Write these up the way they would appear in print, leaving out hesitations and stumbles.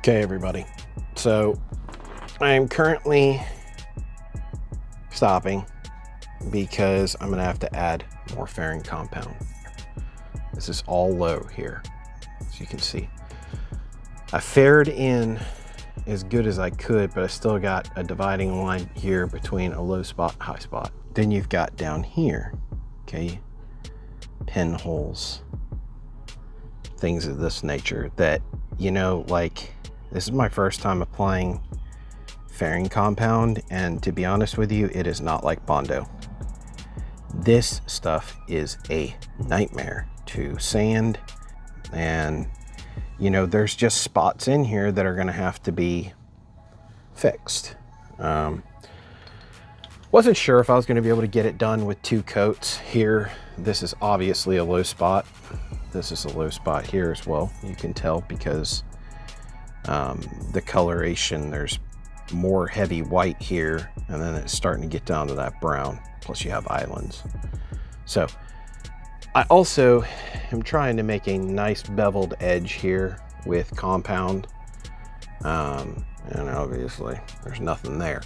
Okay, everybody. So I am currently stopping because I'm gonna have to add more fairing compound. This is all low here, as you can see. I faired in as good as I could, but I still got a dividing line here between a low spot and high spot. Then you've got down here, okay, pinholes, things of this nature that, you know, like, this is my first time applying fairing compound, and to be honest with you, it is not like Bondo. This stuff is a nightmare to sand, and you know, there's just spots in here that are gonna have to be fixed. Wasn't sure if I was gonna be able to get it done with 2 coats here. This is obviously a low spot. This is a low spot here as well. You can tell because the coloration, there's more heavy white here, and then it's starting to get down to that brown, plus you have islands. So I also am trying to make a nice beveled edge here with compound, and obviously there's nothing there.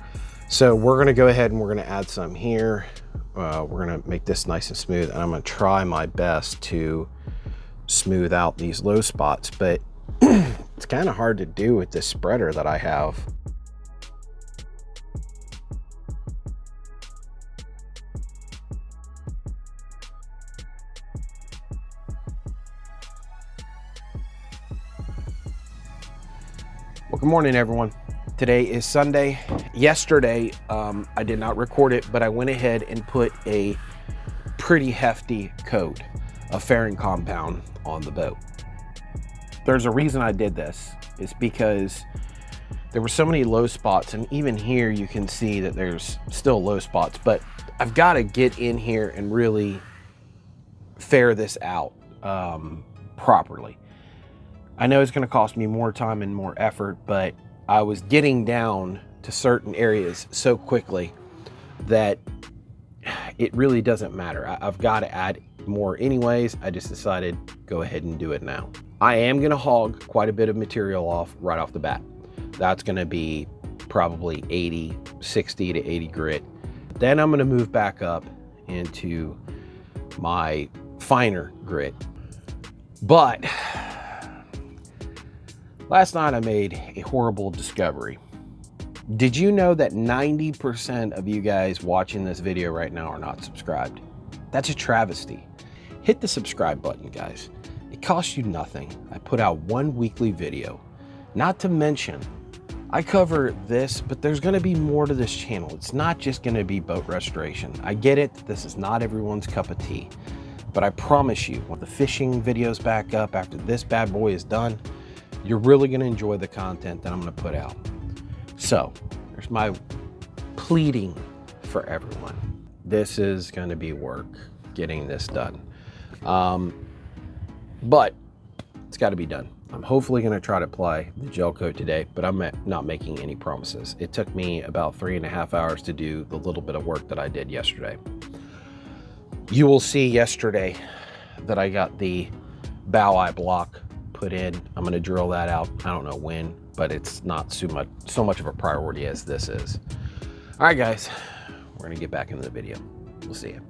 So we're gonna go ahead and we're gonna add some here. We're gonna make this nice and smooth, and I'm gonna try my best to smooth out these low spots, but it's kind of hard to do with this spreader that I have. Well, good morning, everyone. Today is Sunday. Yesterday, I did not record it, but I went ahead and put a pretty hefty coat of fairing compound on the boat. There's a reason I did this. It's because there were so many low spots, and even here you can see that there's still low spots, but I've got to get in here and really fair this out properly. I know it's going to cost me more time and more effort, but I was getting down to certain areas so quickly that it really doesn't matter. I've got to add more anyways. I just decided go ahead and do it now. I am going to hog quite a bit of material off right off the bat. That's going to be probably 60 to 80 grit. Then I'm going to move back up into my finer grit. But last night I made a horrible discovery. Did you know that 90% of you guys watching this video right now are not subscribed? That's a travesty. Hit the subscribe button, guys. It costs you nothing. I put out 1 weekly video. Not to mention, I cover this, but there's gonna be more to this channel. It's not just gonna be boat restoration. I get it, this is not everyone's cup of tea, but I promise you, when the fishing videos back up after this bad boy is done, you're really gonna enjoy the content that I'm gonna put out. So, there's my pleading for everyone. This is gonna be work, getting this done. But it's gotta be done. I'm hopefully gonna try to apply the gel coat today, but I'm not making any promises. It took me about 3.5 hours to do the little bit of work that I did yesterday. You will see yesterday that I got the bow eye block put in. I'm gonna drill that out. I don't know when, but it's not so much of a priority as this is. All right, guys, we're gonna get back into the video. We'll see you.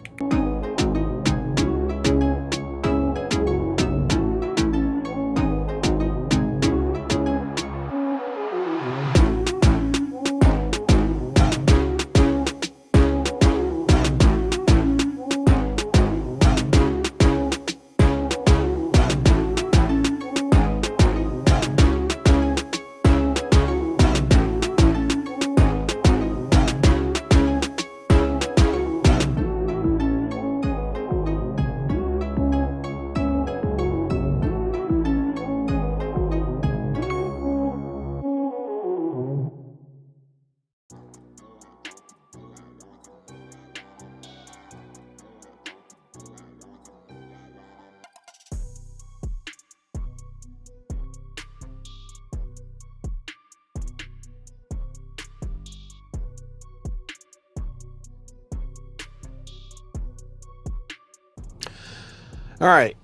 All right,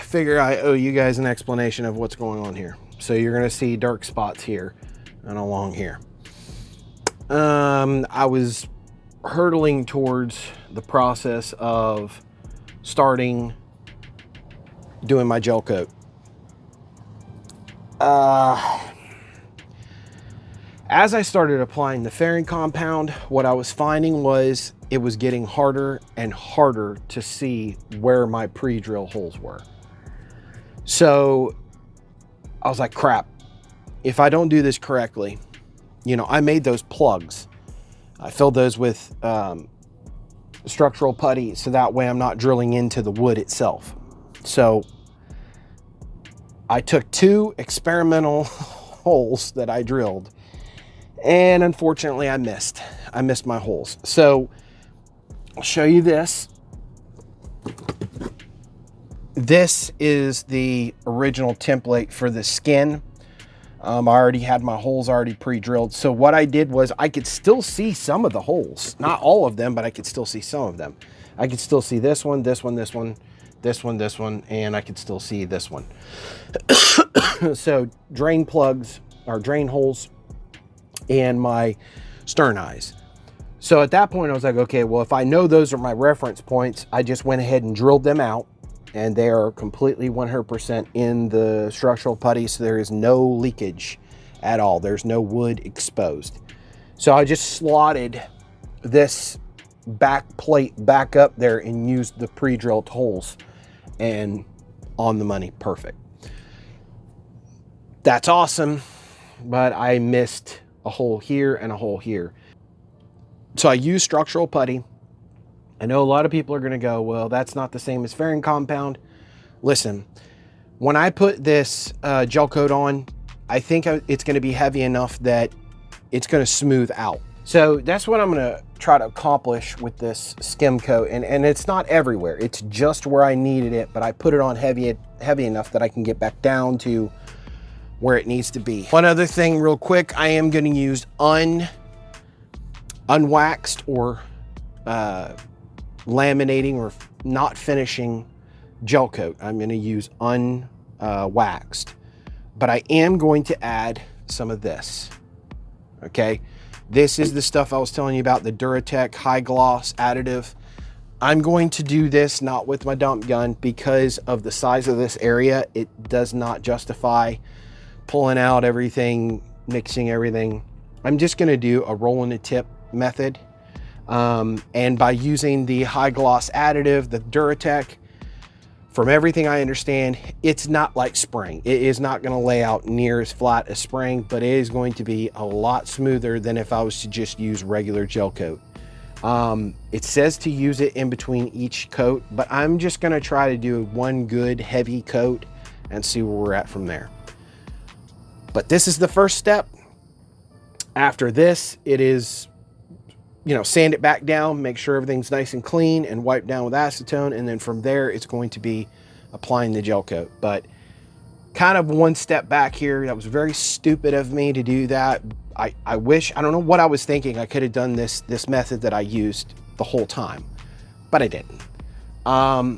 figure I owe you guys an explanation of what's going on here. So you're gonna see dark spots here and along here. I was hurtling towards the process of starting doing my gel coat. As I started applying the fairing compound, what I was finding was it was getting harder and harder to see where my pre-drill holes were. So I was like, crap, if I don't do this correctly, you know, I made those plugs. I filled those with structural putty so that way I'm not drilling into the wood itself. So I took 2 experimental holes that I drilled, and unfortunately I missed my holes. So I'll show you this. This is the original template for the skin. I already had my holes already pre-drilled. So what I did was I could still see some of the holes, not all of them, but I could still see some of them. I could still see this one, this one, this one, this one, this one, and I could still see this one. So drain plugs or drain holes and my stern eyes. So at that point I was like, okay, well, if I know those are my reference points, I just went ahead and drilled them out, and they are completely 100% in the structural putty, so there is no leakage at all. There's no wood exposed. So I just slotted this back plate back up there and used the pre-drilled holes, and on the money, perfect. That's awesome, but I missed a hole here and a hole here. So I used structural putty. I know a lot of people are going to go, well, that's not the same as fairing compound. Listen, when I put this gel coat on, I think it's going to be heavy enough that it's going to smooth out. So that's what I'm going to try to accomplish with this skim coat. And it's not everywhere. It's just where I needed it, but I put it on heavy enough that I can get back down to where it needs to be. One other thing real quick, I am going to use unwaxed or laminating or not finishing gel coat. I'm going to use unwaxed, but I am going to add some of this. Okay, this is the stuff I was telling you about, the Duratec high gloss additive. I'm going to do this not with my dump gun because of the size of this area. It does not justify pulling out everything, mixing everything. I'm just going to do a roll in the tip method. And by using the high gloss additive, the Duratec, from everything I understand, it's not like spraying. It is not going to lay out near as flat as spraying, but it is going to be a lot smoother than if I was to just use regular gel coat. It says to use it in between each coat, but I'm just going to try to do one good heavy coat and see where we're at from there. But this is the first step. After this, it is, you know, sand it back down, make sure everything's nice and clean, and wipe down with acetone. And then from there, it's going to be applying the gel coat. But kind of one step back here. That was very stupid of me to do that. I wish, I don't know what I was thinking. I could have done this method that I used the whole time, but I didn't. I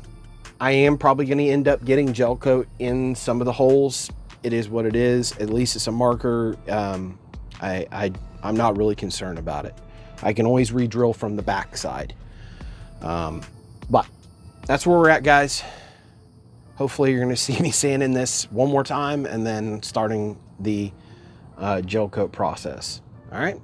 am probably going to end up getting gel coat in some of the holes. It is what it is. At least it's a marker. I'm not really concerned about it. I can always re-drill from the back side. But that's where we're at, guys. Hopefully you're going to see me sanding this one more time and then starting the gel coat process. All right.